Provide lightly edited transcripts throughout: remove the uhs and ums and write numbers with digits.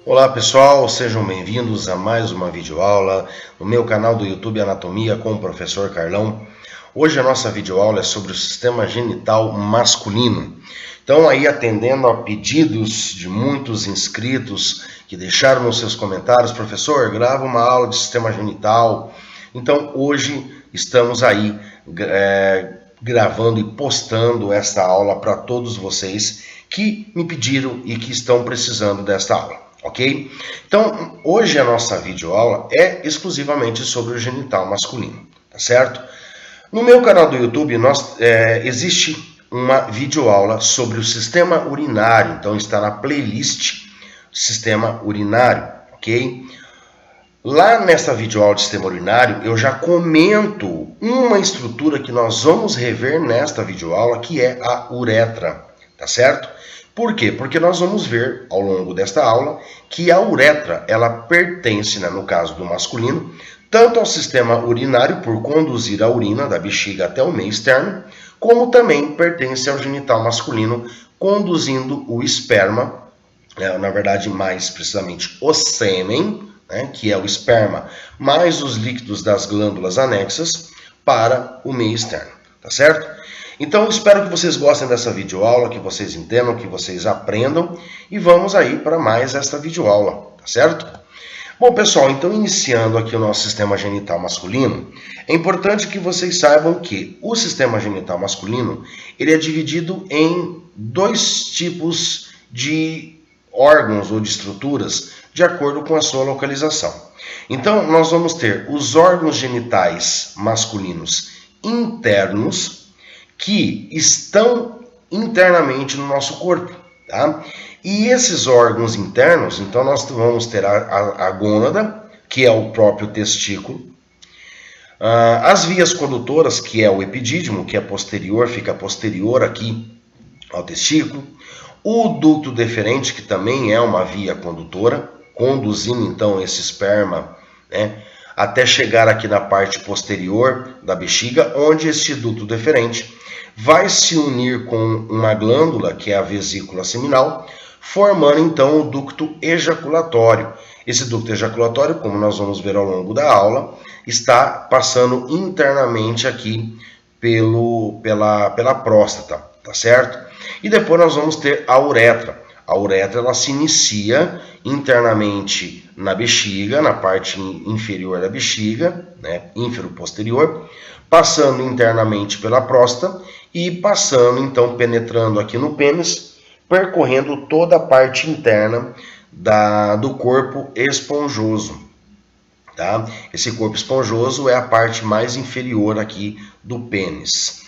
Olá pessoal, sejam bem-vindos a mais uma videoaula no meu canal do YouTube Anatomia com o professor Carlão. Hoje a nossa videoaula é sobre o sistema genital masculino. Então aí atendendo a pedidos de muitos inscritos que deixaram nos seus comentários, professor, grava uma aula de sistema genital. Então hoje estamos aí gravando e postando esta aula para todos vocês que me pediram e que estão precisando desta aula. Ok? Então, hoje a nossa videoaula é exclusivamente sobre o genital masculino, tá certo? No meu canal do YouTube existe uma videoaula sobre o sistema urinário, então está na playlist Sistema Urinário, ok? Lá nessa videoaula de sistema urinário, eu já comento uma estrutura que nós vamos rever nesta videoaula, que é a uretra, tá certo? Por quê? Porque nós vamos ver ao longo desta aula que a uretra, ela pertence, no caso do masculino, tanto ao sistema urinário, por conduzir a urina da bexiga até o meio externo, como também pertence ao genital masculino, conduzindo o esperma, na verdade mais precisamente o sêmen, que é o esperma, mais os líquidos das glândulas anexas para o meio externo, tá certo? Então, espero que vocês gostem dessa videoaula, que vocês entendam, que vocês aprendam e vamos aí para mais esta videoaula, tá certo? Bom, pessoal, então iniciando aqui o nosso sistema genital masculino, é importante que vocês saibam que o sistema genital masculino, ele é dividido em dois tipos de órgãos ou de estruturas de acordo com a sua localização. Então, nós vamos ter os órgãos genitais masculinos internos, que estão internamente no nosso corpo, tá? E esses órgãos internos, então nós vamos ter a gônada, que é o próprio testículo, as vias condutoras, que é o epidídimo, que é posterior, fica posterior aqui ao testículo, o ducto deferente, que também é uma via condutora, conduzindo então esse esperma, até chegar aqui na parte posterior da bexiga, onde este ducto deferente vai se unir com uma glândula, que é a vesícula seminal, formando então o ducto ejaculatório. Esse ducto ejaculatório, como nós vamos ver ao longo da aula, está passando internamente aqui pela próstata, tá certo? E depois nós vamos ter a uretra. A uretra, ela se inicia internamente na bexiga, na parte inferior da bexiga, ínfero-posterior, passando internamente pela próstata e passando, então, penetrando aqui no pênis, percorrendo toda a parte interna do corpo esponjoso. Tá? Esse corpo esponjoso é a parte mais inferior aqui do pênis.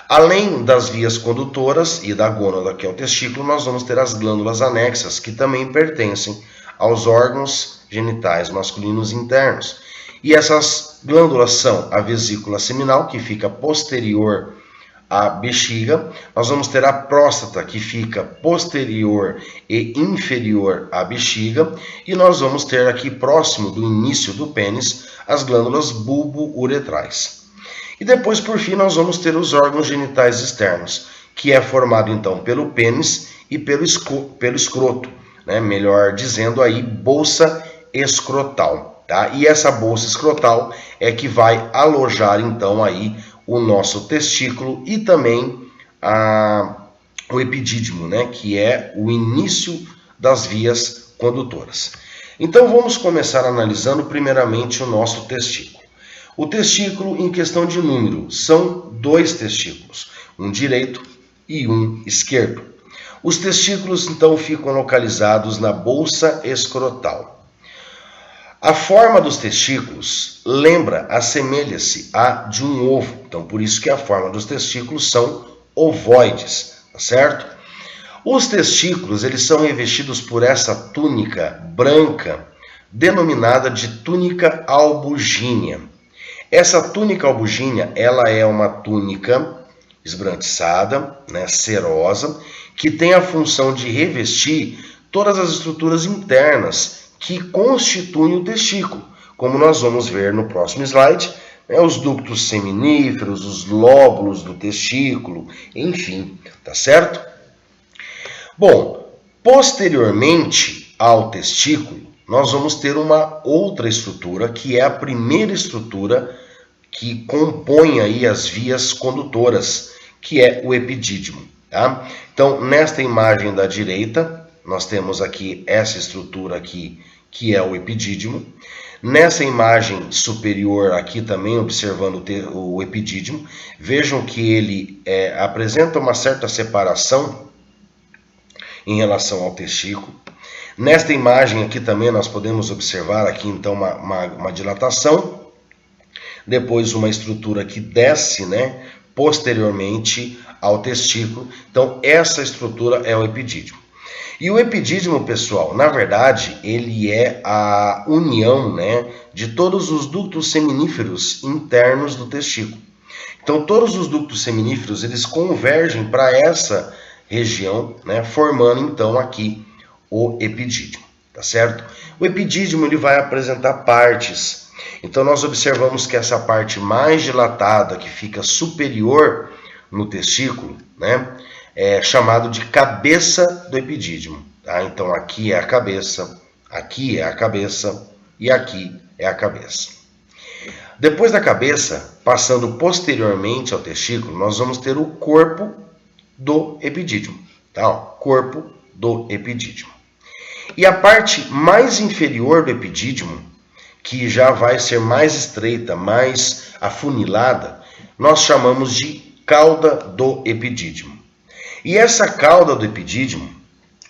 Além das vias condutoras e da gônada, que é o testículo, nós vamos ter as glândulas anexas, que também pertencem aos órgãos genitais masculinos internos. E essas glândulas são a vesícula seminal, que fica posterior à bexiga. Nós vamos ter a próstata, que fica posterior e inferior à bexiga. E nós vamos ter aqui, próximo do início do pênis, as glândulas bulbo-uretrais. E depois, por fim, nós vamos ter os órgãos genitais externos, que é formado então pelo pênis e pelo escroto, melhor dizendo aí, bolsa escrotal, tá? E essa bolsa escrotal é que vai alojar então aí o nosso testículo e também o epidídimo, que é o início das vias condutoras. Então vamos começar analisando primeiramente o nosso testículo. O testículo, em questão de número, são 2 testículos, um direito e um esquerdo. Os testículos, então, ficam localizados na bolsa escrotal. A forma dos testículos assemelha-se à de um ovo, então por isso que a forma dos testículos são ovoides, tá certo? Os testículos, eles são revestidos por essa túnica branca, denominada de túnica albugínea. Essa túnica albugínea, ela é uma túnica esbranquiçada, serosa, que tem a função de revestir todas as estruturas internas que constituem o testículo, como nós vamos ver no próximo slide, os ductos seminíferos, os lóbulos do testículo, enfim, tá certo? Bom, Posteriormente ao testículo, nós vamos ter uma outra estrutura, que é a primeira estrutura que compõe aí as vias condutoras, que é o epidídimo. Tá? Então, nesta imagem da direita, nós temos aqui essa estrutura aqui, que é o epidídimo. Nessa imagem superior aqui também, observando o epidídimo, vejam que ele apresenta uma certa separação em relação ao testículo. Nesta imagem aqui também nós podemos observar aqui então uma dilatação, depois uma estrutura que desce, né, posteriormente ao testículo. Então essa estrutura é o epidídimo. E o epidídimo, pessoal, na verdade, ele é a união, né, de todos os ductos seminíferos internos do testículo. Então todos os ductos seminíferos, eles convergem para essa região, né, formando então aqui o epidídimo, tá certo? O epidídimo ele vai apresentar partes. Então nós observamos que essa parte mais dilatada, que fica superior no testículo, né, é chamado de cabeça do epidídimo. Tá? Então aqui é a cabeça e aqui é a cabeça. Depois da cabeça, passando posteriormente ao testículo, nós vamos ter o corpo do epidídimo. Tá? Corpo do epidídimo. E a parte mais inferior do epidídimo, que já vai ser mais estreita, mais afunilada, nós chamamos de cauda do epidídimo. E essa cauda do epidídimo,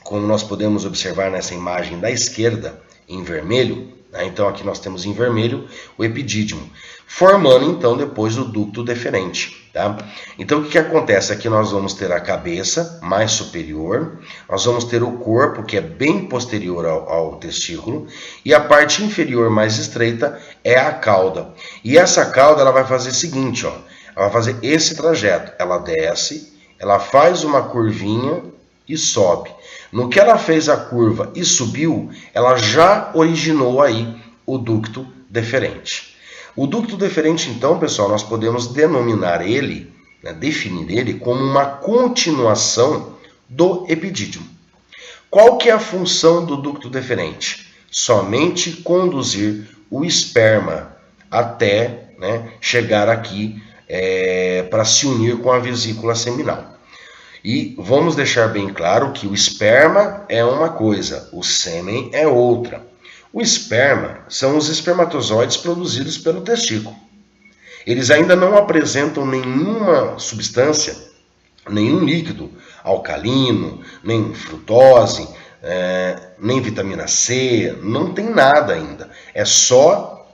como nós podemos observar nessa imagem da esquerda, em vermelho, né? Então aqui nós temos em vermelho o epidídimo, formando então depois o ducto deferente. Tá? Então o que acontece? Aqui nós vamos ter a cabeça mais superior, nós vamos ter o corpo que é bem posterior ao testículo, e a parte inferior mais estreita é a cauda. E essa cauda ela vai fazer o seguinte, ó, ela vai fazer esse trajeto, ela desce, ela faz uma curvinha e sobe. No que ela fez a curva e subiu, ela já originou aí o ducto deferente. O ducto deferente, então, pessoal, nós podemos denominar ele, né, definir ele como uma continuação do epidídimo. Qual que é a função do ducto deferente? Somente conduzir o esperma até, né, chegar aqui para se unir com a vesícula seminal. E vamos deixar bem claro que o esperma é uma coisa, o sêmen é outra. O esperma são os espermatozoides produzidos pelo testículo. Eles ainda não apresentam nenhuma substância, nenhum líquido alcalino, nem frutose, nem vitamina C, não tem nada ainda. É só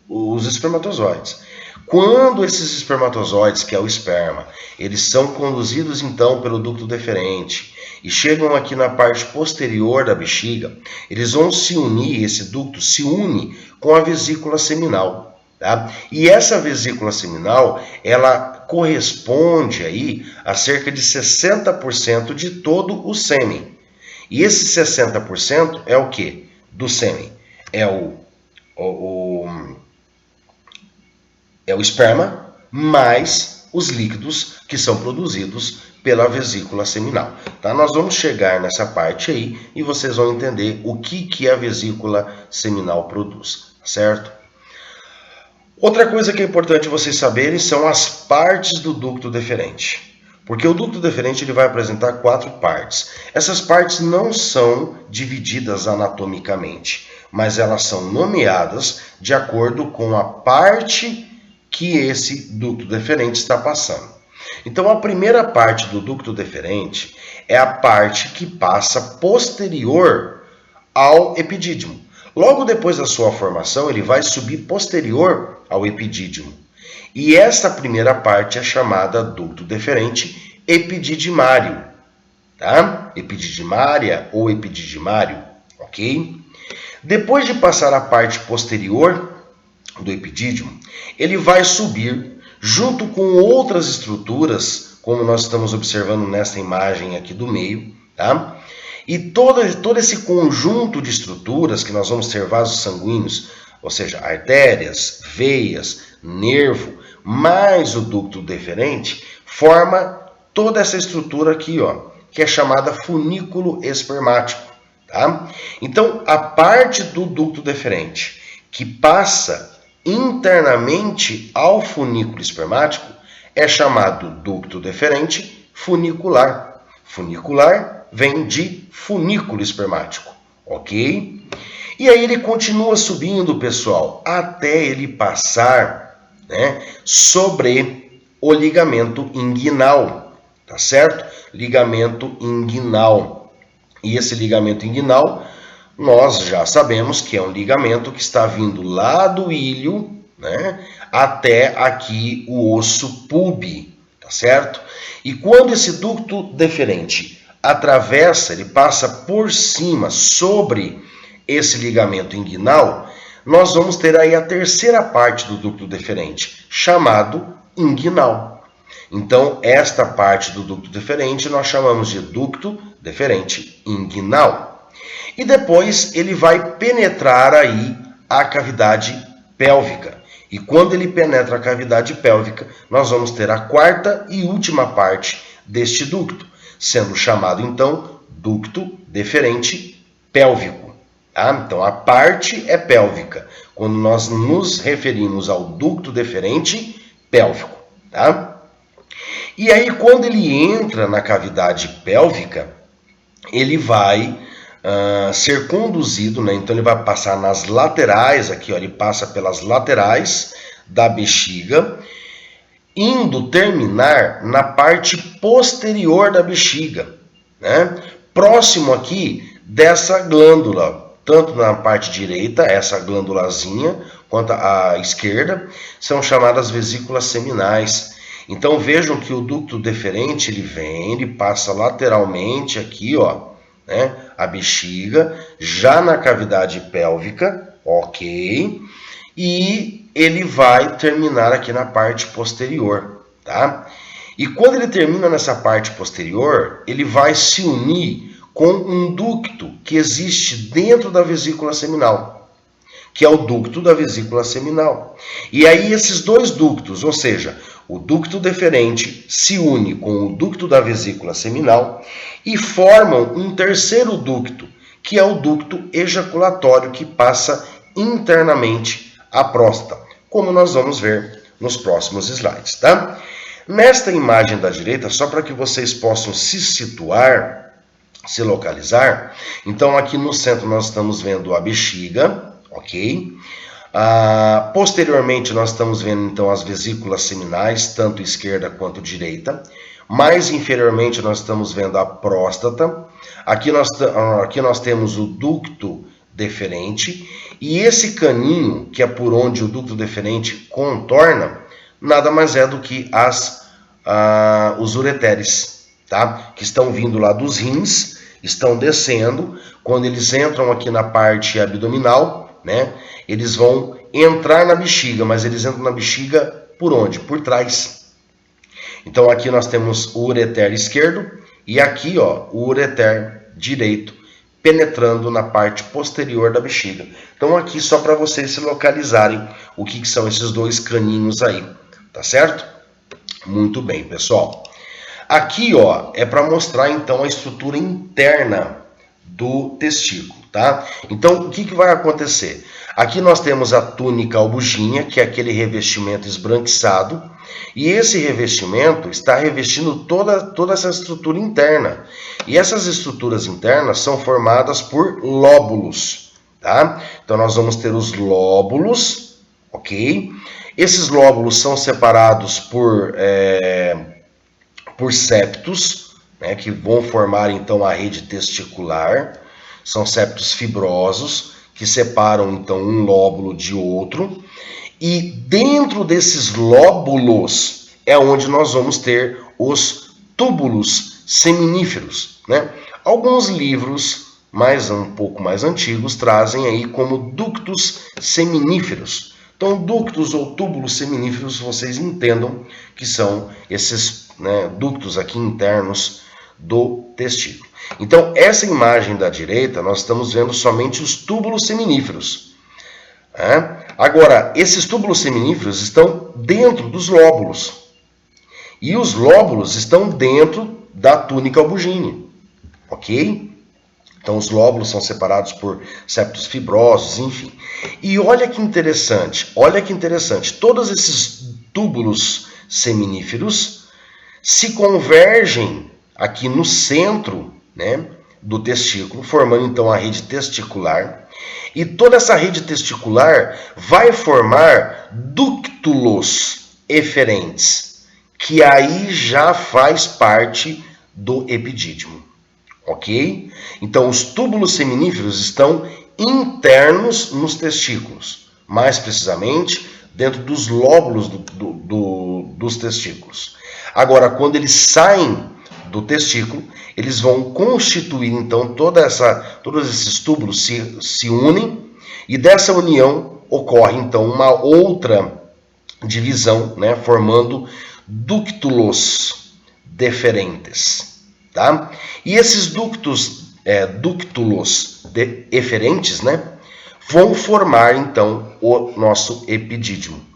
os espermatozoides. Quando esses espermatozoides, que é o esperma, eles são conduzidos então pelo ducto deferente e chegam aqui na parte posterior da bexiga, eles vão se unir, esse ducto se une com a vesícula seminal. Tá? E essa vesícula seminal, ela corresponde aí a cerca de 60% de todo o sêmen. E esse 60% é o que? Do sêmen. É o esperma, mais os líquidos que são produzidos pela vesícula seminal. Tá? Nós vamos chegar nessa parte aí e vocês vão entender o que a vesícula seminal produz, certo? Outra coisa que é importante vocês saberem são as partes do ducto deferente. Porque o ducto deferente ele vai apresentar 4 partes. Essas partes não são divididas anatomicamente, mas elas são nomeadas de acordo com a parte que esse ducto deferente está passando. Então, a primeira parte do ducto deferente é a parte que passa posterior ao epidídimo. Logo depois da sua formação, ele vai subir posterior ao epidídimo. E essa primeira parte é chamada ducto deferente epididimário. Tá? Epididimária ou epididimário, ok? Depois de passar a parte posterior do epidídimo, ele vai subir junto com outras estruturas, como nós estamos observando nesta imagem aqui do meio, tá? E todo esse conjunto de estruturas que nós vamos ter vasos sanguíneos, ou seja, artérias, veias, nervo, mais o ducto deferente, forma toda essa estrutura aqui, ó, que é chamada funículo espermático. Tá? Então, a parte do ducto deferente que passa internamente ao funículo espermático é chamado ducto deferente funicular. Funicular vem de funículo espermático, ok? E aí ele continua subindo, pessoal, até ele passar, né, sobre o ligamento inguinal, tá certo? Ligamento inguinal. E esse ligamento inguinal, nós já sabemos que é um ligamento que está vindo lá do ilho, né, até aqui o osso púbi, tá certo? E quando esse ducto deferente atravessa, ele passa por cima, sobre esse ligamento inguinal, nós vamos ter aí a terceira parte do ducto deferente, chamado inguinal. Então, esta parte do ducto deferente nós chamamos de ducto deferente inguinal. E depois ele vai penetrar aí a cavidade pélvica. E quando ele penetra a cavidade pélvica, nós vamos ter a quarta e última parte deste ducto, sendo chamado então ducto deferente pélvico. Tá? Então a parte é pélvica, quando nós nos referimos ao ducto deferente pélvico. Tá? E aí quando ele entra na cavidade pélvica, ele vai ser conduzido, né? Então ele vai passar nas laterais, aqui ó, ele passa pelas laterais da bexiga, indo terminar na parte posterior da bexiga, né? Próximo aqui dessa glândula, tanto na parte direita, essa glândulazinha, quanto a esquerda, são chamadas vesículas seminais. Então vejam que o ducto deferente, ele vem, ele passa lateralmente aqui, ó, né, a bexiga, já na cavidade pélvica, ok? E ele vai terminar aqui na parte posterior, tá? E quando ele termina nessa parte posterior, ele vai se unir com um ducto que existe dentro da vesícula seminal, que é o ducto da vesícula seminal. E aí esses dois ductos, ou seja, o ducto deferente se une com o ducto da vesícula seminal e formam um terceiro ducto, que é o ducto ejaculatório, que passa internamente à próstata, como nós vamos ver nos próximos slides, tá? Nesta imagem da direita, só para que vocês possam se situar, se localizar, então aqui no centro nós estamos vendo a bexiga, ok? Posteriormente nós estamos vendo então as vesículas seminais, tanto esquerda quanto direita. Mais inferiormente nós estamos vendo a próstata. Aqui nós temos o ducto deferente. E esse caninho, que é por onde o ducto deferente contorna, nada mais é do que os ureteres, tá? Que estão vindo lá dos rins, estão descendo. Quando eles entram aqui na parte abdominal, né, eles vão entrar na bexiga, mas eles entram na bexiga por onde? Por trás. Então aqui nós temos o ureter esquerdo e aqui ó, o ureter direito penetrando na parte posterior da bexiga. Então aqui só para vocês se localizarem o que são esses dois caninhos aí, tá certo? Muito bem, pessoal. Aqui ó, é para mostrar então a estrutura interna do testículo, tá? Então o que vai acontecer? Aqui nós temos a túnica albuginha, que é aquele revestimento esbranquiçado, e esse revestimento está revestindo toda essa estrutura interna. E essas estruturas internas são formadas por lóbulos, tá? Então nós vamos ter os lóbulos, ok? Esses lóbulos são separados por septos, né, que vão formar então a rede testicular. São septos fibrosos que separam então um lóbulo de outro. E dentro desses lóbulos é onde nós vamos ter os túbulos seminíferos, né? Alguns livros um pouco mais antigos trazem aí como ductos seminíferos. Então, ductos ou túbulos seminíferos, vocês entendam que são esses, né, ductos aqui internos do testículo. Então, essa imagem da direita, nós estamos vendo somente os túbulos seminíferos. Agora, esses túbulos seminíferos estão dentro dos lóbulos. E os lóbulos estão dentro da túnica albugine, ok? Então os lóbulos são separados por septos fibrosos, enfim. E olha que interessante, todos esses túbulos seminíferos se convergem aqui no centro, né, do testículo, formando então a rede testicular. E toda essa rede testicular vai formar ductos eferentes, que aí já faz parte do epidídimo, ok? Então os túbulos seminíferos estão internos nos testículos, mais precisamente dentro dos lóbulos dos testículos. Agora, quando eles saem do testículo, eles vão constituir, então, todos esses túbulos se unem, e dessa união ocorre, então, uma outra divisão, né, formando ductos deferentes. Tá? E esses ductos eferentes, né, vão formar, então, o nosso epidídimo.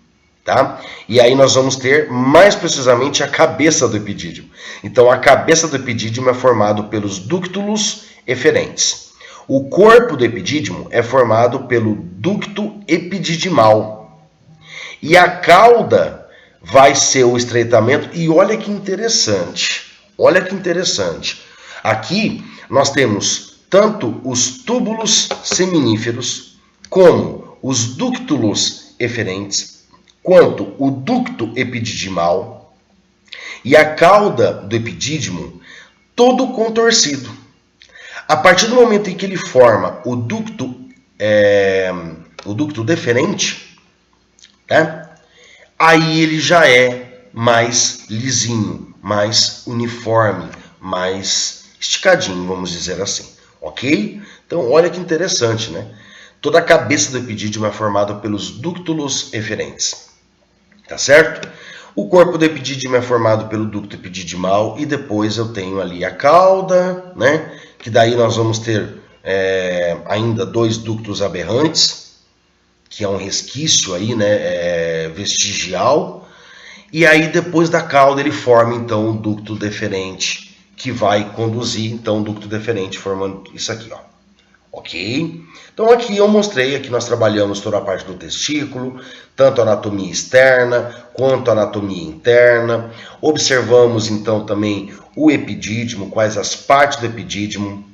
Tá? E aí nós vamos ter mais precisamente a cabeça do epidídimo. Então a cabeça do epidídimo é formado pelos ductos eferentes. O corpo do epidídimo é formado pelo ducto epididimal. E a cauda vai ser o estreitamento. E olha que interessante. Aqui nós temos tanto os túbulos seminíferos como os ductos eferentes, quanto o ducto epididimal e a cauda do epidídimo, todo contorcido. A partir do momento em que ele forma o ducto deferente, né, aí ele já é mais lisinho, mais uniforme, mais esticadinho, vamos dizer assim, ok? Então olha que interessante, né? Toda a cabeça do epidídimo é formada pelos ductos eferentes. Tá certo? O corpo do epidídimo é formado pelo ducto epididimal e depois eu tenho ali a cauda, né? Que daí nós vamos ter ainda dois ductos aberrantes, que é um resquício aí, né? Vestigial. E aí depois da cauda ele forma então o ducto deferente, que vai conduzir então o ducto deferente formando isso aqui, ó. Ok? Então aqui eu mostrei, aqui nós trabalhamos toda a parte do testículo, tanto a anatomia externa quanto a anatomia interna. Observamos então também o epidídimo, quais as partes do epidídimo,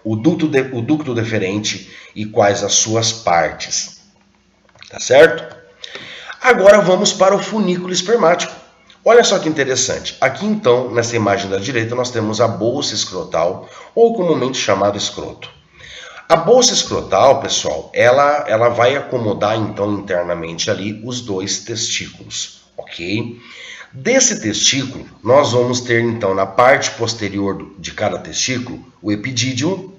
o ducto deferente e quais as suas partes. Tá certo? Agora vamos para o funículo espermático. Olha só que interessante. Aqui então, nessa imagem da direita, nós temos a bolsa escrotal, ou comumente chamado escroto. A bolsa escrotal, pessoal, ela vai acomodar então internamente ali os dois testículos, ok? Desse testículo, nós vamos ter então na parte posterior de cada testículo o epidídimo.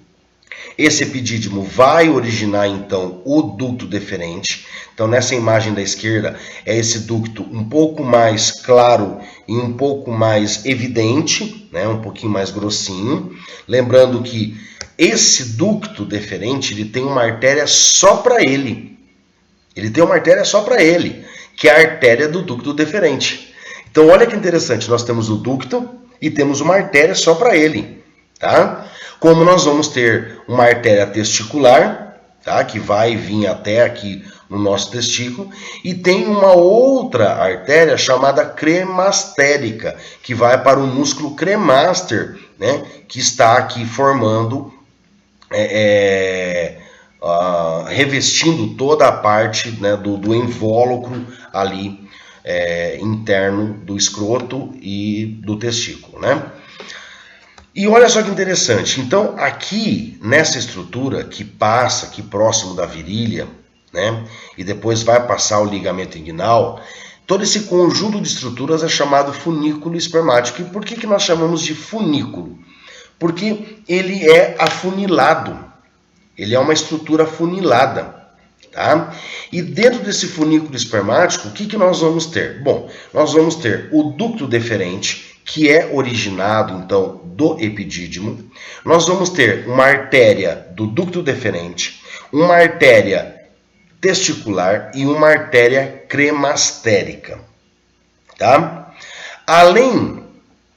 Esse epidídimo vai originar então o ducto deferente. Então nessa imagem da esquerda é esse ducto um pouco mais claro e um pouco mais evidente, né? Um pouquinho mais grossinho. Lembrando que esse ducto deferente ele tem uma artéria só para ele. Que é a artéria do ducto deferente. Então olha que interessante, nós temos o ducto e temos uma artéria só para ele, tá? Como nós vamos ter uma artéria testicular, tá? Que vai vir até aqui no nosso testículo, e tem uma outra artéria chamada cremastérica, que vai para o músculo cremaster, né? Que está aqui formando revestindo toda a parte, né, do invólucro ali interno do escroto e do testículo, né? E olha só que interessante, então aqui nessa estrutura que passa aqui próximo da virilha, né, e depois vai passar o ligamento inguinal, todo esse conjunto de estruturas é chamado funículo espermático. E por que nós chamamos de funículo? Porque ele é afunilado, ele é uma estrutura afunilada, tá? E dentro desse funículo espermático, o que nós vamos ter? Bom, nós vamos ter o ducto deferente, que é originado, então, do epidídimo. Nós vamos ter uma artéria do ducto deferente, uma artéria testicular e uma artéria cremastérica, tá? Além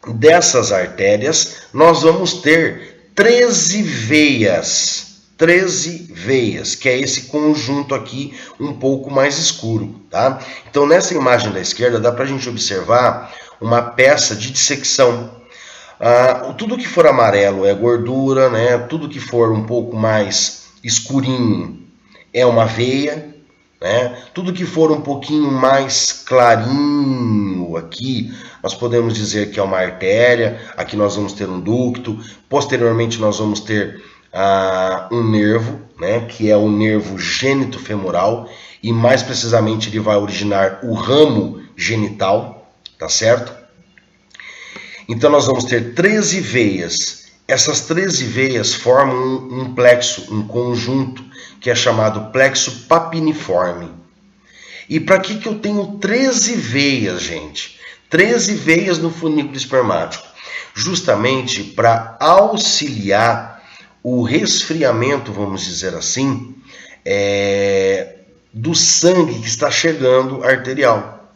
dessas artérias, nós vamos ter 13 veias. 13 veias, que é esse conjunto aqui um pouco mais escuro, tá? Então, nessa imagem da esquerda, dá para a gente observar uma peça de dissecção. Tudo que for amarelo é gordura, né? Tudo que for um pouco mais escurinho é uma veia, né? Tudo que for um pouquinho mais clarinho aqui, nós podemos dizer que é uma artéria. Aqui nós vamos ter um ducto, posteriormente nós vamos ter um nervo, né, que é o nervo gênito-femoral, e mais precisamente ele vai originar o ramo genital, tá certo? Então nós vamos ter 13 veias. Essas 13 veias formam um plexo, um conjunto, que é chamado plexo papiniforme. E para que eu tenho 13 veias, gente? 13 veias no funículo espermático. Justamente para auxiliar o resfriamento, vamos dizer assim, do sangue que está chegando arterial.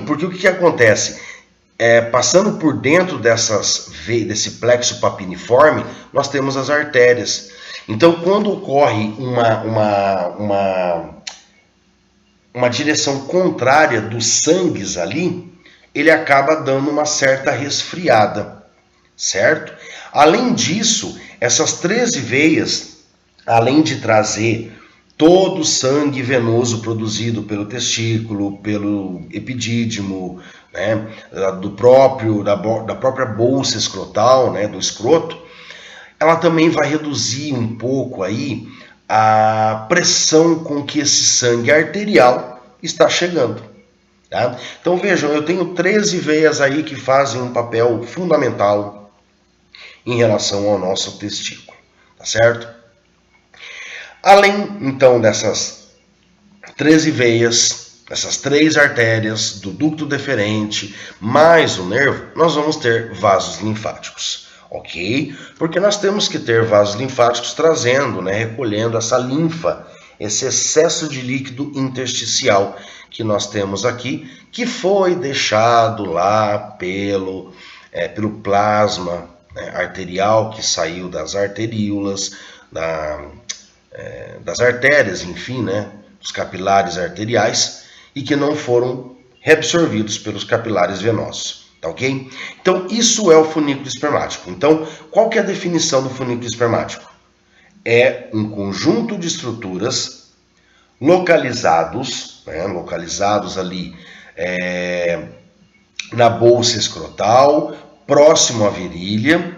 Porque o que acontece? Passando por dentro desse plexo papiniforme, nós temos as artérias. Então, quando ocorre uma direção contrária dos sangues ali, ele acaba dando uma certa resfriada, certo? Além disso, essas 13 veias, além de trazer todo o sangue venoso produzido pelo testículo, pelo epidídimo, né, da própria bolsa escrotal, né, do escroto, ela também vai reduzir um pouco aí a pressão com que esse sangue arterial está chegando. Tá? Então vejam, eu tenho 13 veias aí que fazem um papel fundamental em relação ao nosso testículo, tá certo? Além, então, dessas 13 veias, essas 3 artérias, do ducto deferente, mais o nervo, nós vamos ter vasos linfáticos, ok? Porque nós temos que ter vasos linfáticos trazendo, né, recolhendo essa linfa, esse excesso de líquido intersticial que nós temos aqui, que foi deixado lá pelo plasma, né, arterial, que saiu das arteríolas, das artérias, enfim, né, dos capilares arteriais, e que não foram reabsorvidos pelos capilares venosos, tá ok? Então, isso é o funículo espermático. Então, qual que é a definição do funículo espermático? É um conjunto de estruturas localizados ali na bolsa escrotal, próximo à virilha,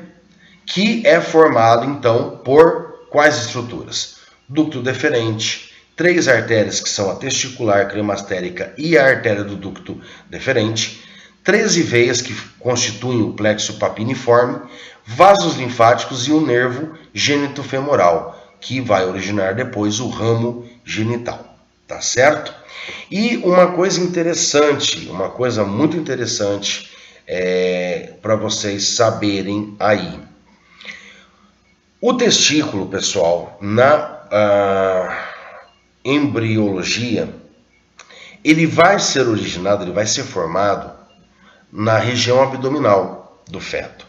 que é formado, então, por quais estruturas? Ducto deferente, 3 artérias que são a testicular, cremastérica e a artéria do ducto deferente, 13 veias que constituem o plexo papiniforme, vasos linfáticos e o nervo gênito-femoral, que vai originar depois o ramo genital, tá certo? E uma coisa interessante, uma coisa muito interessante para vocês saberem aí. O testículo, pessoal, na embriologia, ele vai ser originado, ele vai ser formado na região abdominal do feto.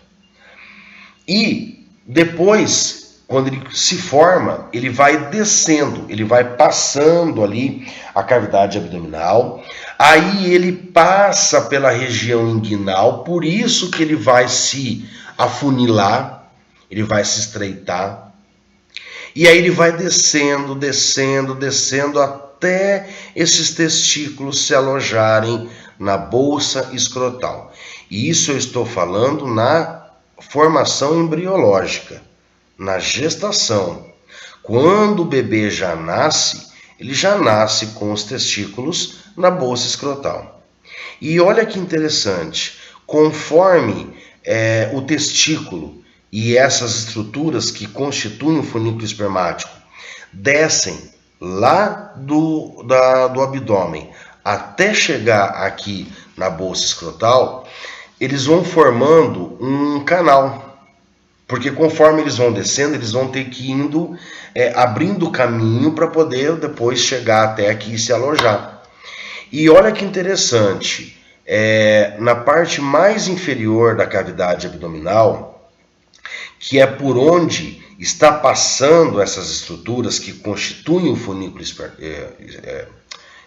E depois, quando ele se forma, ele vai descendo, ele vai passando ali a cavidade abdominal, aí ele passa pela região inguinal, por isso que ele vai se afunilar, ele vai se estreitar, e aí ele vai descendo, descendo, descendo até esses testículos se alojarem na bolsa escrotal. E isso eu estou falando na formação embriológica, na gestação. Quando o bebê já nasce, ele já nasce com os testículos na bolsa escrotal. E olha que interessante, conforme o testículo e essas estruturas que constituem o funículo espermático descem lá do abdômen até chegar aqui na bolsa escrotal, eles vão formando um canal. Porque conforme eles vão descendo, eles vão ter que indo abrindo caminho para poder depois chegar até aqui e se alojar. E olha que interessante, na parte mais inferior da cavidade abdominal, que é por onde está passando essas estruturas que constituem o funículo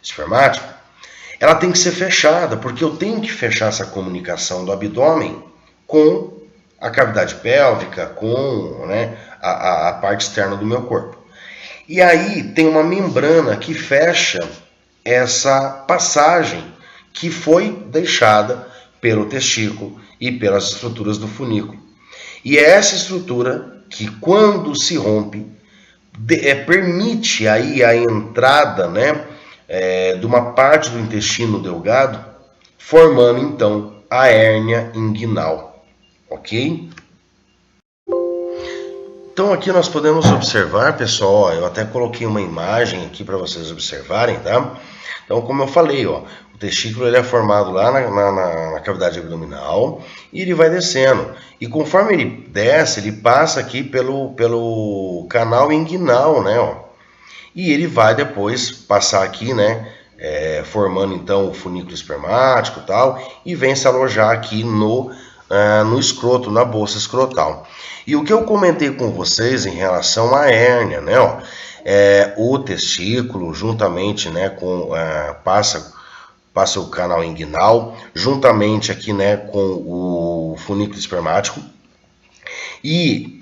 espermático, ela tem que ser fechada, porque eu tenho que fechar essa comunicação do abdômen com a cavidade pélvica, com, né, a parte externa do meu corpo. E aí tem uma membrana que fecha essa passagem que foi deixada pelo testículo e pelas estruturas do funículo. E é essa estrutura que, quando se rompe, permite aí a entrada, né, de uma parte do intestino delgado, formando então a hérnia inguinal, ok? Então aqui nós podemos observar, pessoal, eu até coloquei uma imagem aqui para vocês observarem, tá? Então, como eu falei, ó, o testículo ele é formado lá na cavidade abdominal e ele vai descendo. E conforme ele desce, ele passa aqui pelo canal inguinal, né? Ó, e ele vai depois passar aqui, né? Formando então o funículo espermático e tal, e vem se alojar aqui no escroto, na bolsa escrotal. E o que eu comentei com vocês em relação à hérnia, né? Ó, o testículo, juntamente, né, passa o canal inguinal, juntamente aqui, né, com o funículo espermático. E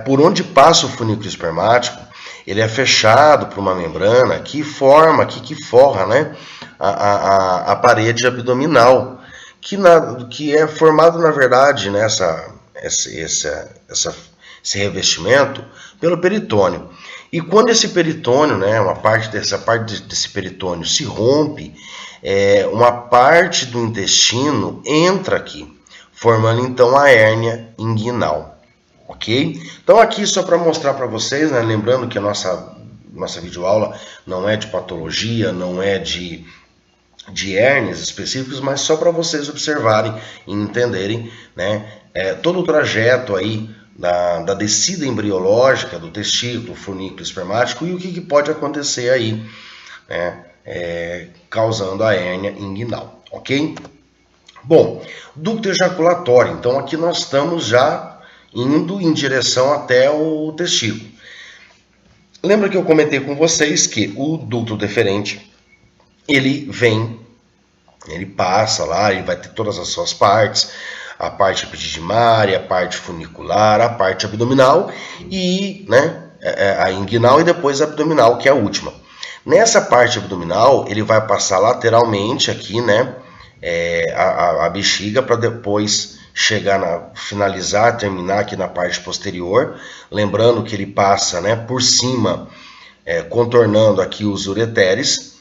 por onde passa o funículo espermático, ele é fechado por uma membrana que forma, que forra, né, a parede abdominal, que é formado, na verdade, né, esse revestimento pelo peritônio. E quando esse peritônio, né, uma parte desse peritônio se rompe, uma parte do intestino entra aqui, formando então a hérnia inguinal. Ok? Então aqui só para mostrar para vocês, né, lembrando que a nossa videoaula não é de patologia, não é de hérnias específicas, mas só para vocês observarem e entenderem, né, todo o trajeto aí da descida embriológica do testículo, funículo espermático e o que pode acontecer aí, né, causando a hérnia inguinal, ok? Bom, ducto ejaculatório, então aqui nós estamos já indo em direção até o testículo. Lembra que eu comentei com vocês que o ducto deferente, ele passa lá, ele vai ter todas as suas partes, a parte epididimária, a parte funicular, a parte abdominal e, né, a inguinal e depois a abdominal, que é a última. Nessa parte abdominal, ele vai passar lateralmente aqui, né, a bexiga para depois chegar finalizar, terminar aqui na parte posterior. Lembrando que ele passa, né, por cima, contornando aqui os ureteres.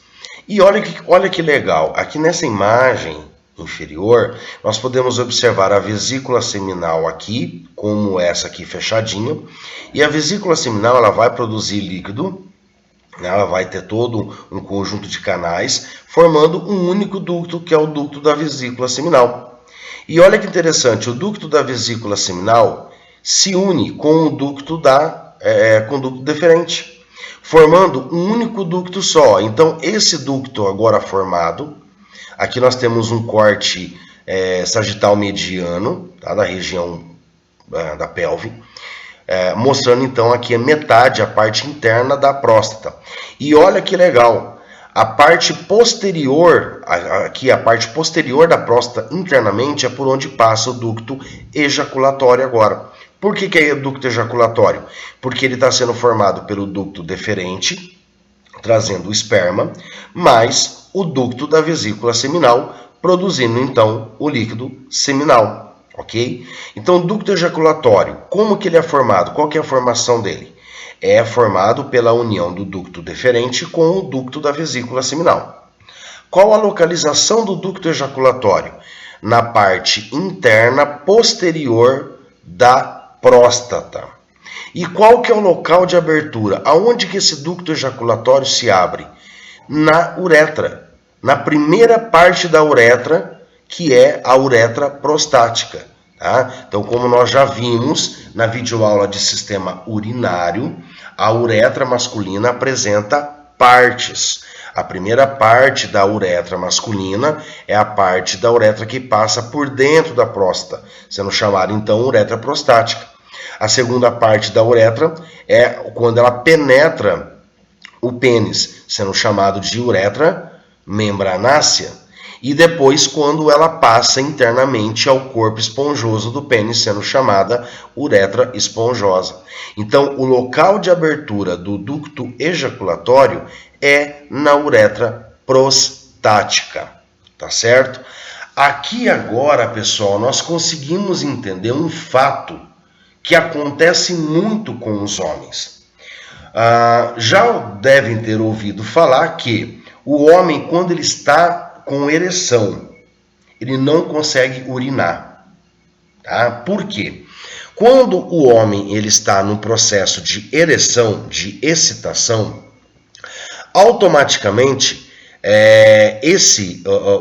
E olha que legal, aqui nessa imagem inferior, nós podemos observar a vesícula seminal aqui, como essa aqui fechadinha, e a vesícula seminal ela vai produzir líquido, né, ela vai ter todo um conjunto de canais, formando um único ducto, que é o ducto da vesícula seminal. E olha que interessante, o ducto da vesícula seminal se une com o ducto com o ducto deferente, formando um único ducto só. Então, esse ducto agora formado, aqui nós temos um corte sagital mediano, tá, da região da pelve, mostrando então aqui a metade, a parte interna da próstata. E olha que legal, a parte posterior, aqui a parte posterior da próstata internamente é por onde passa o ducto ejaculatório agora. Por que é ducto ejaculatório? Porque ele está sendo formado pelo ducto deferente, trazendo o esperma, mais o ducto da vesícula seminal, produzindo então o líquido seminal, ok? Então, o ducto ejaculatório, como que ele é formado? Qual que é a formação dele? É formado pela união do ducto deferente com o ducto da vesícula seminal. Qual a localização do ducto ejaculatório? Na parte interna posterior da próstata. E qual que é o local de abertura? Aonde que esse ducto ejaculatório se abre? Na uretra. Na primeira parte da uretra, que é a uretra prostática. Tá? Então, como nós já vimos na videoaula de sistema urinário, a uretra masculina apresenta partes. A primeira parte da uretra masculina é a parte da uretra que passa por dentro da próstata, sendo chamada então uretra prostática. A segunda parte da uretra é quando ela penetra o pênis, sendo chamado de uretra membranácea. E depois quando ela passa internamente ao corpo esponjoso do pênis, sendo chamada uretra esponjosa. Então, o local de abertura do ducto ejaculatório é na uretra prostática, tá certo? Aqui agora, pessoal, nós conseguimos entender um fato que acontece muito com os homens. Já devem ter ouvido falar que o homem, quando ele está com ereção, ele não consegue urinar. Tá? Por quê? Quando o homem ele está no processo de ereção, de excitação, automaticamente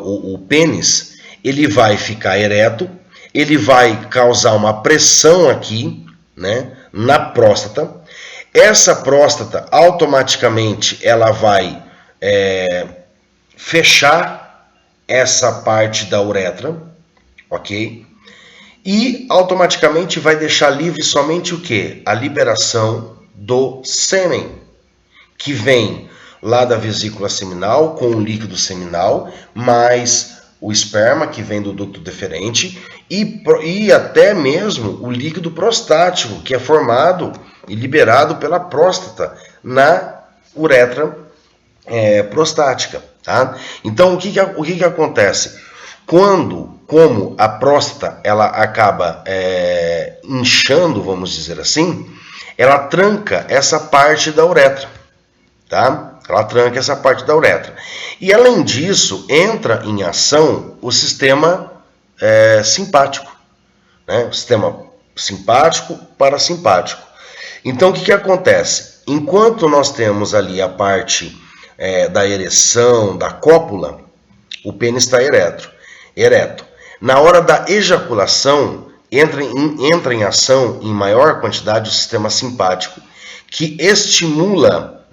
o pênis ele vai ficar ereto, ele vai causar uma pressão aqui, né, na próstata. Essa próstata automaticamente ela vai fechar essa parte da uretra, ok? E automaticamente vai deixar livre somente o quê? A liberação do sêmen, que vem lá da vesícula seminal com o líquido seminal, mais o esperma que vem do ducto deferente e até mesmo o líquido prostático, que é formado e liberado pela próstata na uretra prostática. Tá? Então, o que acontece? Como a próstata ela acaba inchando, vamos dizer assim, ela tranca essa parte da uretra. Tá? Ela tranca essa parte da uretra. E, além disso, entra em ação o sistema simpático. Né? O sistema simpático, parasimpático. Então, o que acontece? Enquanto nós temos ali a parte da ereção, da cópula, o pênis está ereto. Na hora da ejaculação, entra em ação em maior quantidade o sistema simpático, que estimula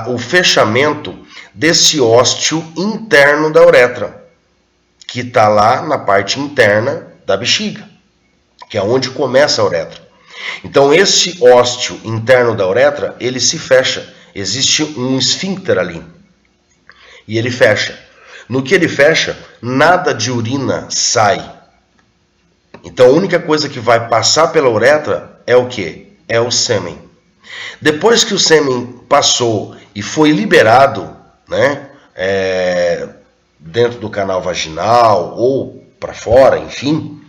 o fechamento desse ósteo interno da uretra, que está lá na parte interna da bexiga, que é onde começa a uretra. Então, esse ósteo interno da uretra, ele se fecha. Existe um esfíncter ali. E ele fecha. No que ele fecha, nada de urina sai. Então, a única coisa que vai passar pela uretra é o quê? É o sêmen. Depois que o sêmen passou e foi liberado, né, dentro do canal vaginal ou para fora, enfim,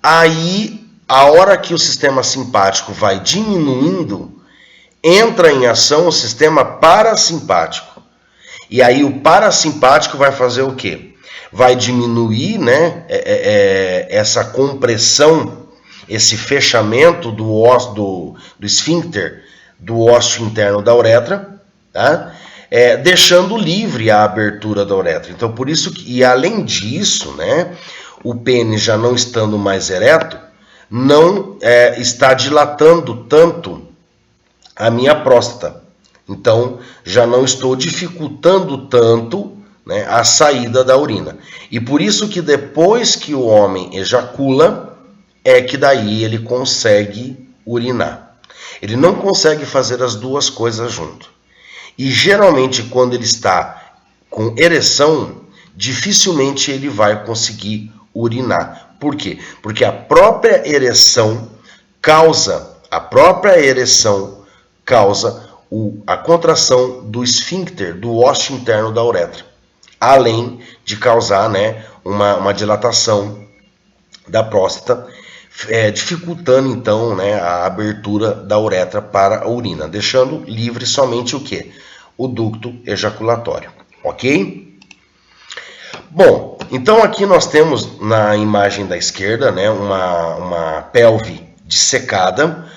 aí, a hora que o sistema simpático vai diminuindo, entra em ação o sistema parasimpático. E aí o parasimpático vai fazer o quê? Vai diminuir, né, essa compressão, esse fechamento do esfíncter, do ósseo interno da uretra, tá? Deixando livre a abertura da uretra. Então, por isso e além disso, né, o pênis já não estando mais ereto, não está dilatando tanto a minha próstata. Então, já não estou dificultando tanto, né, a saída da urina. E por isso que depois que o homem ejacula, é que daí ele consegue urinar. Ele não consegue fazer as duas coisas junto. E geralmente quando ele está com ereção, dificilmente ele vai conseguir urinar. Por quê? Porque a própria ereção causa a contração do esfíncter, do ósseo interno da uretra, além de causar, né, uma dilatação da próstata, dificultando então, né, a abertura da uretra para a urina, deixando livre somente o quê? O ducto ejaculatório, ok? Bom, então aqui nós temos na imagem da esquerda, né, uma pelve dissecada.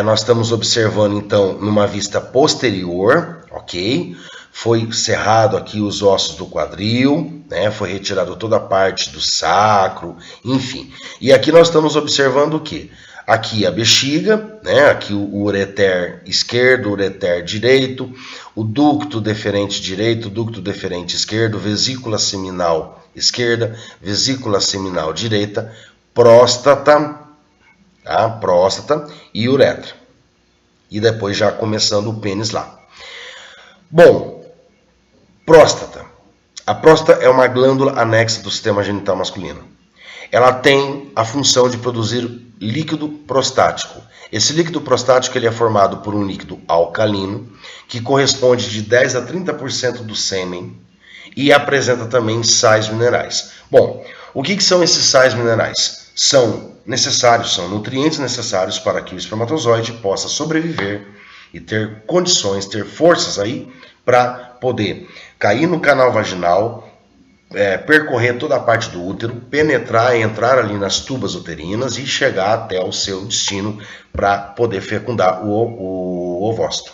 Nós estamos observando então numa vista posterior, ok? Foi cerrado aqui os ossos do quadril, né? Foi retirado toda a parte do sacro, enfim. E aqui nós estamos observando o quê? Aqui a bexiga, né? Aqui o ureter esquerdo, o ureter direito, o ducto deferente direito, ducto deferente esquerdo, vesícula seminal esquerda, vesícula seminal direita, próstata, tá? Próstata e uretra. E depois já começando o pênis lá. Bom, próstata. A próstata é uma glândula anexa do sistema genital masculino. Ela tem a função de produzir líquido prostático. Esse líquido prostático ele é formado por um líquido alcalino, que corresponde de 10 a 30% do sêmen, e apresenta também sais minerais. Bom, o que são esses sais minerais? São nutrientes necessários para que o espermatozoide possa sobreviver e ter condições, ter forças aí para poder cair no canal vaginal, percorrer toda a parte do útero, penetrar e entrar ali nas tubas uterinas e chegar até o seu destino para poder fecundar o ovócito.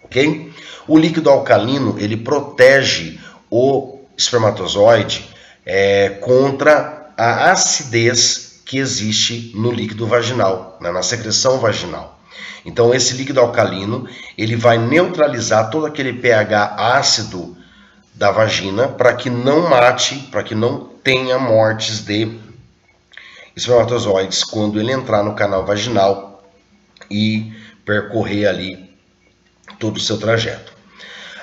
Ok? O líquido alcalino ele protege o espermatozoide contra a acidez que existe no líquido vaginal, né, na secreção vaginal. Então esse líquido alcalino ele vai neutralizar todo aquele pH ácido da vagina para que não mate, para que não tenha mortes de espermatozoides quando ele entrar no canal vaginal e percorrer ali todo o seu trajeto.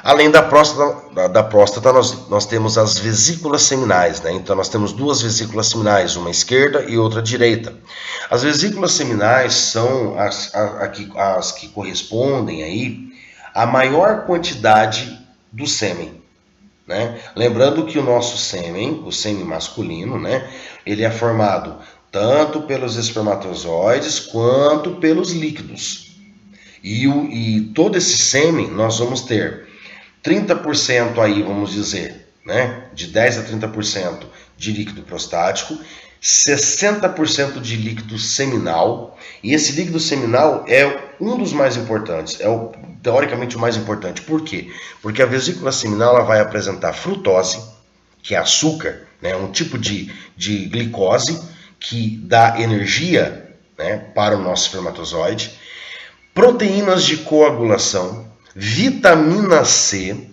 Além da próstata nós temos as vesículas seminais, né? Então nós temos duas vesículas seminais, uma esquerda e outra direita. As vesículas seminais são as que correspondem aí à maior quantidade do sêmen. Né? Lembrando que o nosso sêmen, o sêmen masculino, né, ele é formado tanto pelos espermatozoides quanto pelos líquidos. E todo esse sêmen nós vamos ter 30% aí, vamos dizer, né, de 10 a 30% de líquido prostático, 60% de líquido seminal, e esse líquido seminal é um dos mais importantes, teoricamente o mais importante. Por quê? Porque a vesícula seminal ela vai apresentar frutose, que é açúcar, né, um tipo de glicose que dá energia, né, para o nosso espermatozoide, proteínas de coagulação, vitamina C,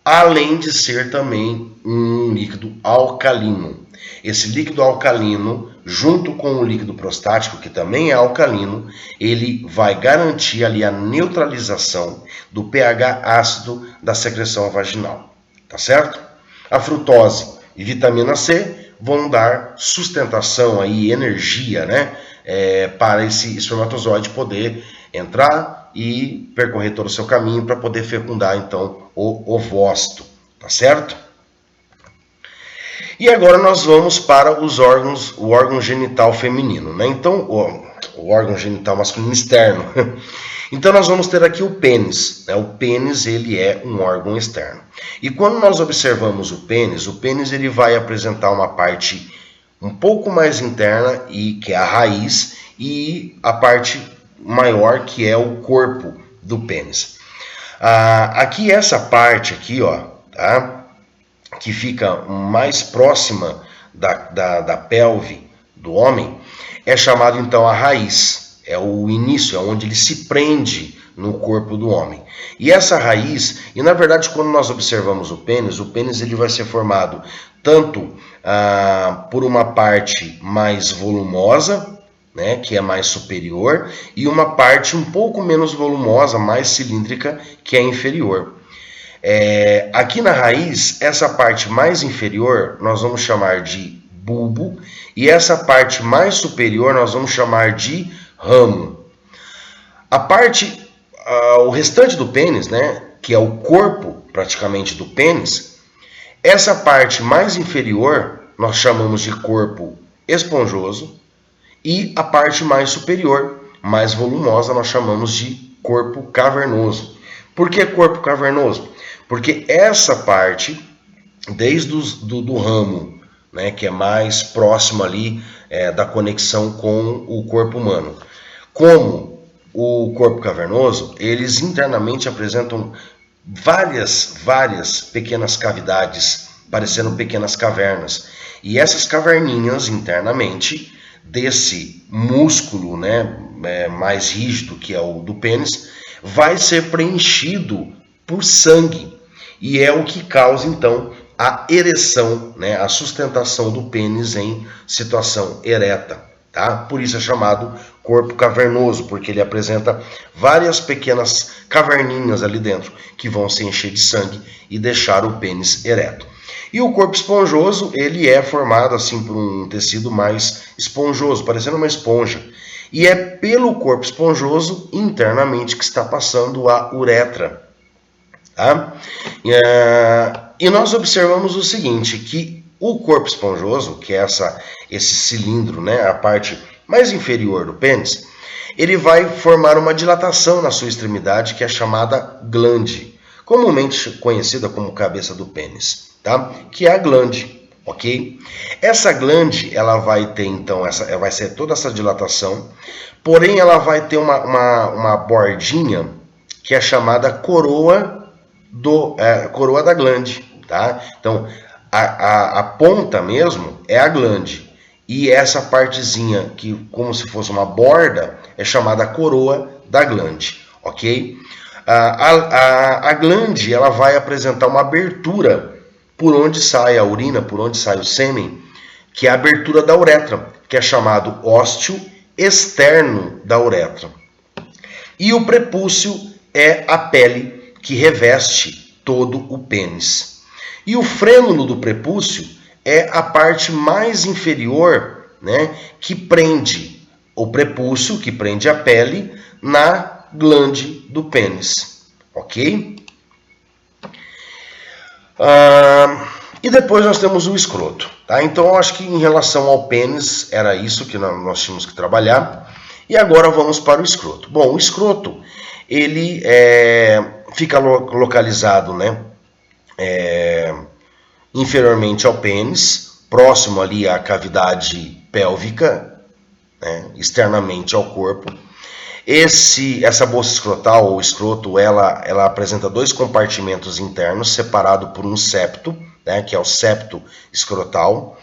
além de ser também um líquido alcalino. Esse líquido alcalino, junto com o líquido prostático, que também é alcalino, ele vai garantir ali a neutralização do pH ácido da secreção vaginal, tá certo? A frutose e vitamina C vão dar sustentação aí, energia, né, para esse espermatozoide poder entrar e percorrer todo o seu caminho para poder fecundar então o ovócito, tá certo? E agora nós vamos para os órgãos, o órgão genital feminino, né? Então, o órgão genital masculino externo. Então nós vamos ter aqui o pênis, né? O pênis ele é um órgão externo. E quando nós observamos o pênis ele vai apresentar uma parte um pouco mais interna e que é a raiz e a parte maior que é o corpo do pênis. Aqui essa parte aqui, ó, tá? Que fica mais próxima da pelve do homem, é chamado então a raiz, é o início, é onde ele se prende no corpo do homem. E essa raiz, e na verdade quando nós observamos o pênis ele vai ser formado tanto por uma parte mais volumosa, né, que é mais superior, e uma parte um pouco menos volumosa, mais cilíndrica, que é inferior. Aqui na raiz, essa parte mais inferior nós vamos chamar de bulbo e essa parte mais superior nós vamos chamar de ramo. O restante do pênis, né, que é o corpo praticamente do pênis, essa parte mais inferior nós chamamos de corpo esponjoso e a parte mais superior, mais volumosa, nós chamamos de corpo cavernoso. Por que corpo cavernoso? Porque essa parte, desde do ramo, né, que é mais próximo ali da conexão com o corpo humano, como o corpo cavernoso, eles internamente apresentam várias pequenas cavidades, parecendo pequenas cavernas. E essas caverninhas internamente desse músculo, né, mais rígido, que é o do pênis, vai ser preenchido por sangue. E é o que causa, então, a ereção, né, a sustentação do pênis em situação ereta. Tá? Por isso é chamado corpo cavernoso, porque ele apresenta várias pequenas caverninhas ali dentro que vão se encher de sangue e deixar o pênis ereto. E o corpo esponjoso, ele é formado assim por um tecido mais esponjoso, parecendo uma esponja. E é pelo corpo esponjoso internamente que está passando a uretra. Tá? E nós observamos o seguinte, que o corpo esponjoso, que é esse cilindro, né, a parte mais inferior do pênis, ele vai formar uma dilatação na sua extremidade, que é chamada glande, comumente conhecida como cabeça do pênis, tá? Que é a glande, ok? Essa glande, ela vai ter, então, vai ser toda essa dilatação, porém ela vai ter uma bordinha que é chamada coroa da glande, tá? Então, a ponta mesmo é a glande. E essa partezinha, que como se fosse uma borda, é chamada coroa da glande, ok? A glande, ela vai apresentar uma abertura por onde sai a urina, por onde sai o sêmen, que é a abertura da uretra, que é chamado ósteo externo da uretra. E o prepúcio é a pele que reveste todo o pênis. E o frênulo do prepúcio é a parte mais inferior, né, que prende o prepúcio, que prende a pele, na glande do pênis. Ok? E depois nós temos o escroto. Tá? Então eu acho que em relação ao pênis era isso que nós tínhamos que trabalhar. E agora vamos para o escroto. Bom, o escroto, ele fica localizado, né, inferiormente ao pênis, próximo ali à cavidade pélvica, né, externamente ao corpo. Essa bolsa escrotal ou escroto, ela apresenta dois compartimentos internos separados por um septo, né, que é o septo escrotal.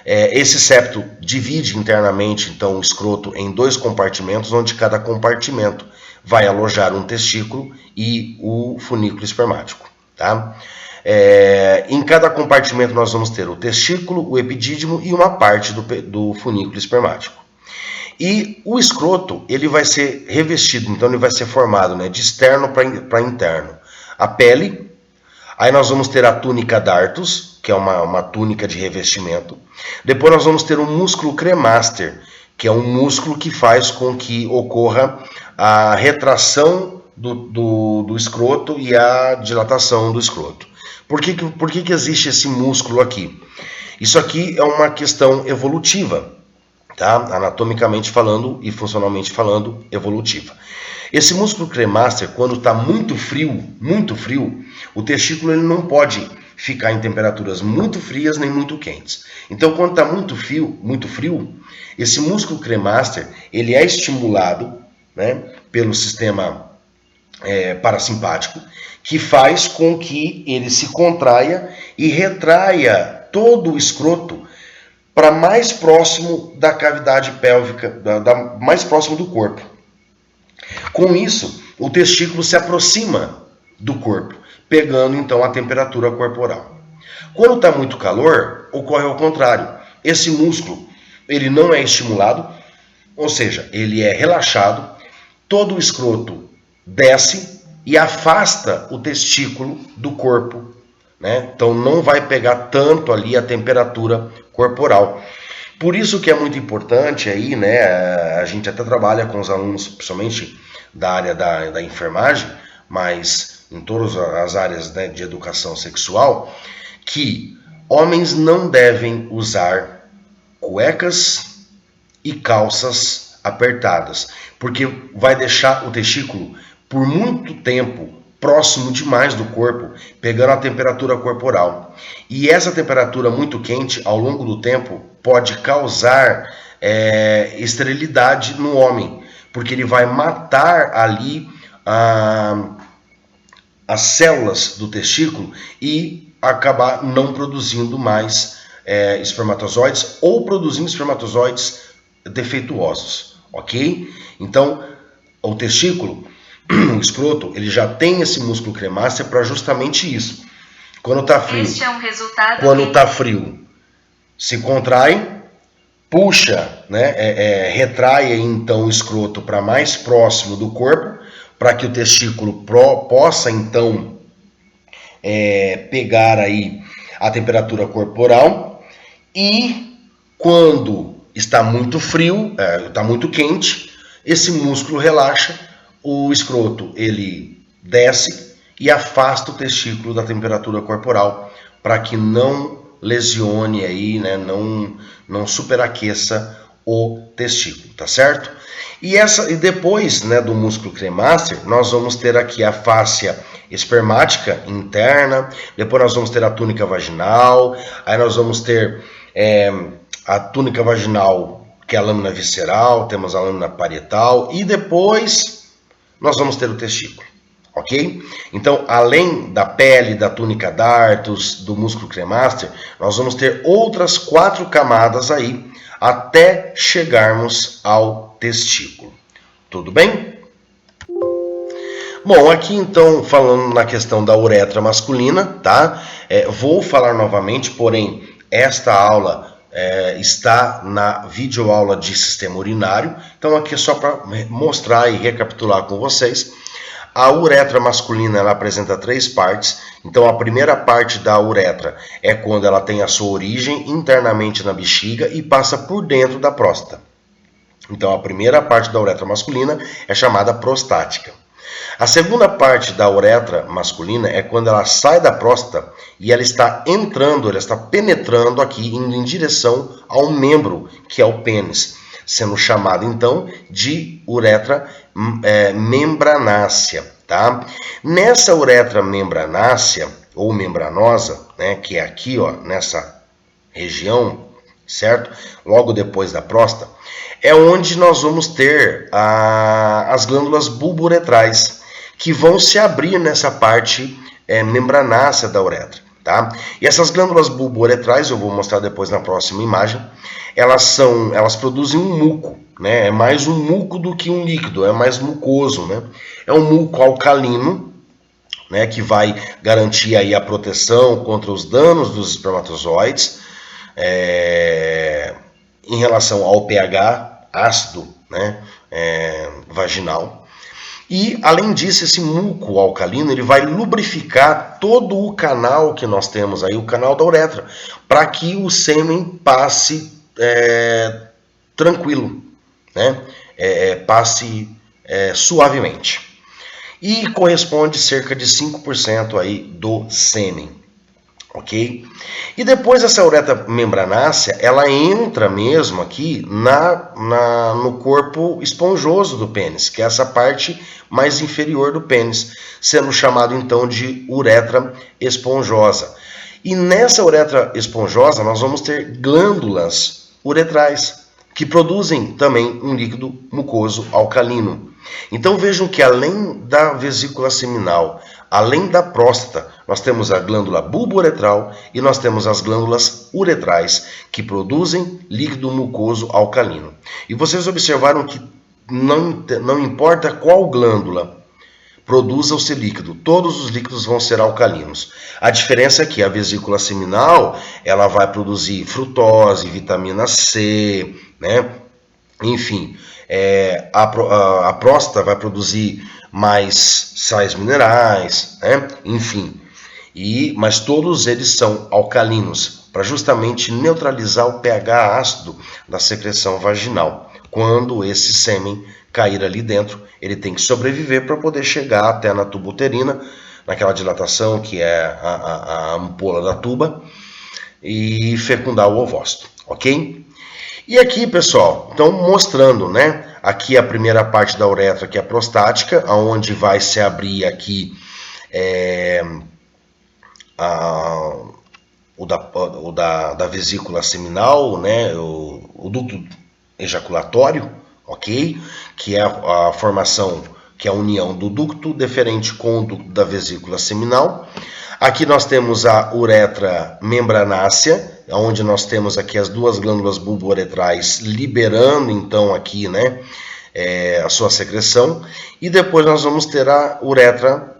Esse septo divide internamente, então, o escroto em dois compartimentos, onde cada compartimento vai alojar um testículo e o funículo espermático. Tá? Em cada compartimento nós vamos ter o testículo, o epidídimo e uma parte do funículo espermático. E o escroto, ele vai ser revestido, então ele vai ser formado, né, de externo para interno. A pele, aí nós vamos ter a túnica dartos, que é uma túnica de revestimento. Depois nós vamos ter o músculo cremaster, que é um músculo que faz com que ocorra a retração do escroto e a dilatação do escroto. Por que existe esse músculo aqui? Isso aqui é uma questão evolutiva. Tá? Anatomicamente falando e funcionalmente falando, evolutiva. Esse músculo cremaster, quando está muito frio, o testículo ele não pode ficar em temperaturas muito frias nem muito quentes. Então, quando está muito frio, esse músculo cremaster ele é estimulado, né, pelo sistema parasimpático, que faz com que ele se contraia e retraia todo o escroto para mais próximo da cavidade pélvica, mais próximo do corpo. Com isso, o testículo se aproxima do corpo, pegando então a temperatura corporal. Quando está muito calor, ocorre ao contrário. Esse músculo ele não é estimulado, ou seja, ele é relaxado, todo o escroto desce e afasta o testículo do corpo. Né? Então não vai pegar tanto ali a temperatura corporal. Por isso que é muito importante aí, né? A gente até trabalha com os alunos, principalmente da área da enfermagem, mas em todas as áreas, né, de educação sexual, que homens não devem usar cuecas e calças apertadas, porque vai deixar o testículo por muito tempo próximo demais do corpo, pegando a temperatura corporal. E essa temperatura muito quente, ao longo do tempo, pode causar esterilidade no homem, porque ele vai matar ali as células do testículo e acabar não produzindo mais espermatozoides, ou produzindo espermatozoides defeituosos, ok? Então, o testículo, o escroto, ele já tem esse músculo cremáceo para justamente isso. Quando está frio, se contrai, puxa, né, retrai então o escroto para mais próximo do corpo, para que o testículo possa então pegar aí a temperatura corporal, e quando está muito frio, está muito quente, esse músculo relaxa, o escroto ele desce e afasta o testículo da temperatura corporal para que não lesione aí, né, não superaqueça o testículo, tá certo? E depois, né, do músculo cremáster, nós vamos ter aqui a fáscia espermática interna, depois nós vamos ter a túnica vaginal, aí nós vamos ter a túnica vaginal, que é a lâmina visceral, temos a lâmina parietal, e depois nós vamos ter o testículo, ok? Então, além da pele, da túnica dartos, do músculo cremáster, nós vamos ter outras 4 camadas aí, até chegarmos ao testículo. Tudo bem? Bom, aqui então, falando na questão da uretra masculina, tá? Vou falar novamente, porém, esta aula está na videoaula de sistema urinário. Então, aqui é só para mostrar e recapitular com vocês. A uretra masculina, ela apresenta 3 partes. Então, a primeira parte da uretra é quando ela tem a sua origem internamente na bexiga e passa por dentro da próstata. Então, a primeira parte da uretra masculina é chamada prostática. A segunda parte da uretra masculina é quando ela sai da próstata e ela está entrando, ela está penetrando aqui, indo em direção ao membro, que é o pênis, sendo chamado então de uretra membranácea, tá? Nessa uretra membranácea ou membranosa, né, que é aqui, ó, nessa região, certo? Logo depois da próstata, é onde nós vamos ter as glândulas bulbouretrais, que vão se abrir nessa parte membranácea da uretra, tá? E essas glândulas bulbouretrais, eu vou mostrar depois na próxima imagem, elas produzem um muco, né? É mais um muco do que um líquido, é mais mucoso, né? É um muco alcalino, né, que vai garantir aí a proteção contra os danos dos espermatozoides, em relação ao pH ácido, né, vaginal. E, além disso, esse muco alcalino ele vai lubrificar todo o canal que nós temos aí, o canal da uretra, para que o sêmen passe tranquilo, né? Passe suavemente. E corresponde cerca de 5% aí do sêmen, ok? E depois essa uretra membranácea, ela entra mesmo aqui no corpo esponjoso do pênis, que é essa parte mais inferior do pênis, sendo chamado então de uretra esponjosa. E nessa uretra esponjosa nós vamos ter glândulas uretrais, que produzem também um líquido mucoso alcalino. Então vejam que além da vesícula seminal, além da próstata, nós temos a glândula bulbouretral e nós temos as glândulas uretrais, que produzem líquido mucoso alcalino. E vocês observaram que não importa qual glândula produza o seu líquido, todos os líquidos vão ser alcalinos. A diferença é que a vesícula seminal, ela vai produzir frutose, vitamina C, né? Enfim, a próstata vai produzir mais sais minerais, né? Enfim. Mas todos eles são alcalinos, para justamente neutralizar o pH ácido da secreção vaginal. Quando esse sêmen cair ali dentro, ele tem que sobreviver para poder chegar até na tuba uterina, naquela dilatação que é a ampola da tuba, e fecundar o ovócito, ok? E aqui, pessoal, então mostrando, né? Aqui a primeira parte da uretra, que é a prostática, onde vai se abrir aqui da vesícula seminal, né? O ducto ejaculatório, ok? Que é a formação, que é a união do ducto deferente com o ducto da vesícula seminal. Aqui nós temos a uretra membranácea, onde nós temos aqui as duas glândulas bulbouretrais liberando então aqui, né, a sua secreção, e depois nós vamos ter a uretra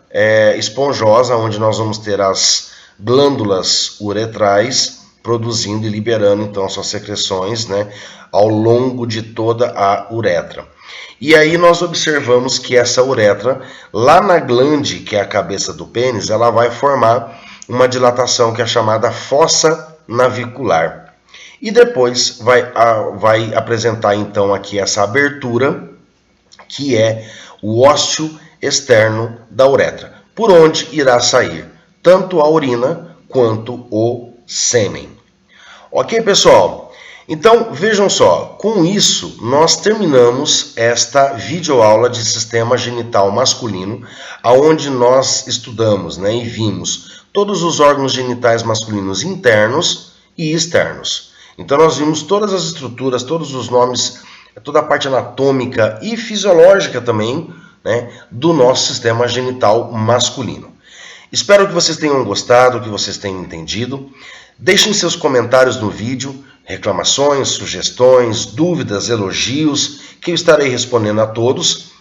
esponjosa, onde nós vamos ter as glândulas uretrais produzindo e liberando então suas secreções, né, ao longo de toda a uretra. E aí nós observamos que essa uretra, lá na glande, que é a cabeça do pênis, ela vai formar uma dilatação que é chamada fossa navicular. E depois vai apresentar então aqui essa abertura, que é o ósseo externo da uretra, por onde irá sair tanto a urina quanto o sêmen. Ok, pessoal? Então, vejam só, com isso nós terminamos esta videoaula de sistema genital masculino, onde nós estudamos, né, e vimos todos os órgãos genitais masculinos internos e externos. Então nós vimos todas as estruturas, todos os nomes, toda a parte anatômica e fisiológica também, né, do nosso sistema genital masculino. Espero que vocês tenham gostado, que vocês tenham entendido. Deixem seus comentários no vídeo, reclamações, sugestões, dúvidas, elogios, que eu estarei respondendo a todos.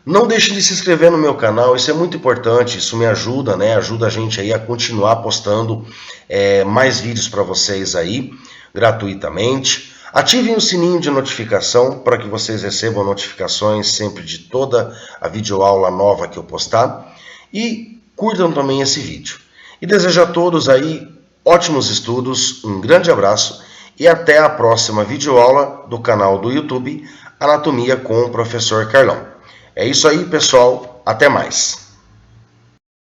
Não deixe de se inscrever no meu canal, isso é muito importante, isso me ajuda, né? Ajuda a gente aí a continuar postando mais vídeos para vocês aí, gratuitamente. Ativem o sininho de notificação para que vocês recebam notificações sempre de toda a videoaula nova que eu postar. E curtam também esse vídeo. E desejo a todos aí ótimos estudos, um grande abraço e até a próxima videoaula do canal do YouTube Anatomia com o Professor Carlão. É isso aí, pessoal. Até mais.